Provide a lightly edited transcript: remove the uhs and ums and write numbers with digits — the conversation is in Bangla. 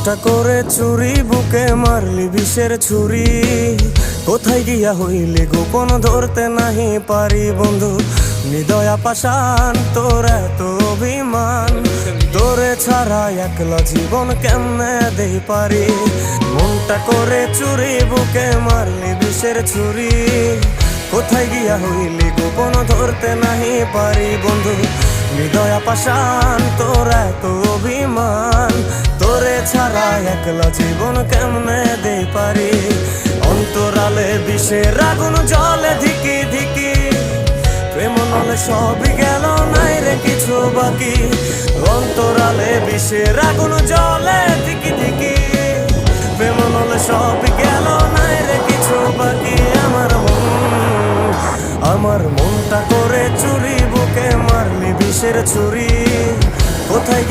মনটা করে চুরি বুকে মারলি বিষের ছুরি। কোথায় গিয়া হইলি গোপন ধরতে নাহি পারি বন্ধু। হৃদয়া পাষাণ তোর এত অভিমান, তোরে ছাড়া একলা জীবন কেমনে দেই পারি। মনটা করে চুরি বুকে মারলি বিষের ছুরি। কোথায় গিয়া হইলি গোপন ধরতে নাহি পারি বন্ধু। হৃদয়া পাষাণ তোর এত অভিমান, তোরে ছাড়া একলা জীবন কেমনে দেই পারি। অন্তরালে বিষের আগুন জ্বলে ধিকি ধিকি, প্রেম নলে সবই গেল নাই রে কিছু বাকি। অন্তরালে বিষের আগুন জ্বলে ধিকি ধিকি, প্রেম নলে সবই গেল নাই রে কিছু বাকি। আমার মনটা করে চুরি বুকে মারলি বিষের ছুরি। কোথায়